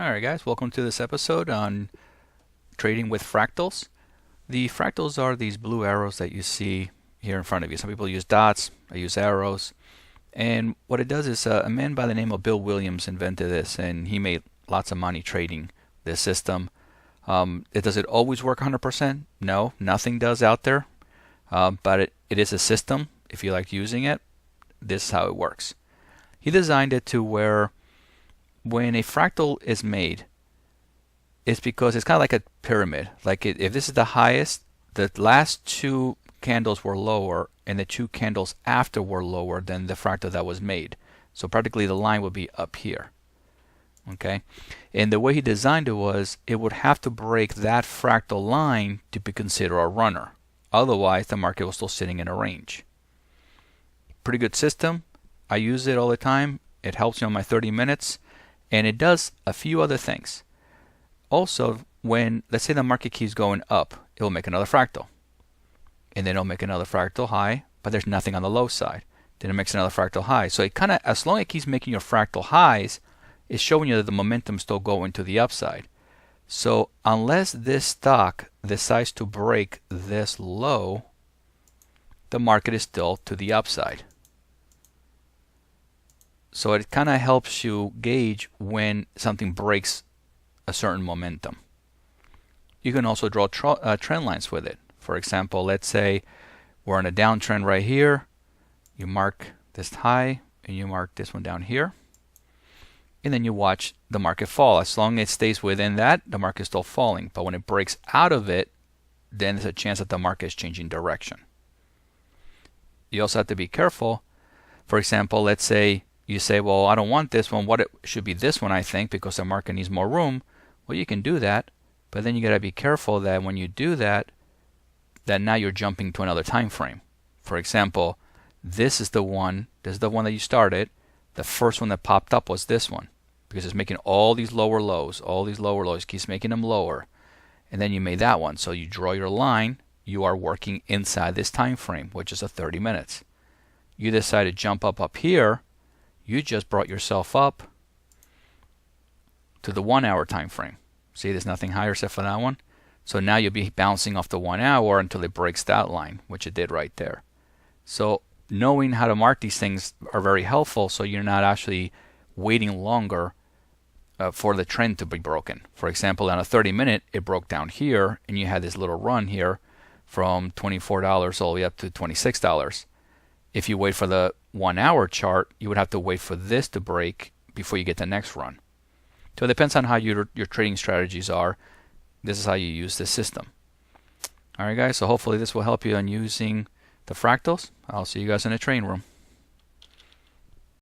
Alright guys, welcome to this episode on trading with fractals. The fractals are these blue arrows that you see here in front of you. Some people use dots, I use arrows. And what it does is a man by the name of Bill Williams invented this, and he made lots of money trading this system. Does it always work 100%? No, nothing does out there. But it is a system. If you like using it, this is how it works. He designed it to where when a fractal is made, it's because it's kind of like a pyramid. Like if this is the highest, the last two candles were lower and the two candles after were lower than the fractal that was made. So practically the line would be up here. Okay, and the way he designed it was it would have to break that fractal line to be considered a runner. Otherwise the market was still sitting in a range. Pretty good system. I use it all the time. It helps me on my 30 minutes. And it does a few other things. Also, when, let's say the market keeps going up, it will make another fractal. And then it'll make another fractal high, but there's nothing on the low side. Then it makes another fractal high. So it kind of, as long as it keeps making your fractal highs, it's showing you that the momentum is still going to the upside. So unless this stock decides to break this low, the market is still to the upside. So it kind of helps you gauge when something breaks a certain momentum. You can also draw trend lines with it. For example, let's say we're on a downtrend right here. You mark this high and you mark this one down here. And then you watch the market fall. As long as it stays within that, the market is still falling. But when it breaks out of it, then there's a chance that the market is changing direction. You also have to be careful. For example, let's say you say, well, I don't want this one. What it should be this one, I think, because the market needs more room. Well, you can do that, but then you got to be careful that when you do that, that now you're jumping to another time frame. For example, this is the one that you started. The first one that popped up was this one, because it's making all these lower lows, keeps making them lower. And then you made that one. So you draw your line. You are working inside this time frame, which is a 30 minutes. You decide to jump up here. You just brought yourself up to the 1 hour time frame. See, there's nothing higher except for that one. So now you'll be bouncing off the 1 hour until it breaks that line, which it did right there. So knowing how to mark these things are very helpful, so you're not actually waiting longer for the trend to be broken. For example, on a 30-minute, it broke down here, and you had this little run here from $24 all the way up to $26. If you wait for the 1 hour chart, you would have to wait for this to break before you get the next run. So it depends on how your trading strategies are. This is how you use this system. Alright guys, so hopefully this will help you on using the fractals. I'll see you guys in the trading room.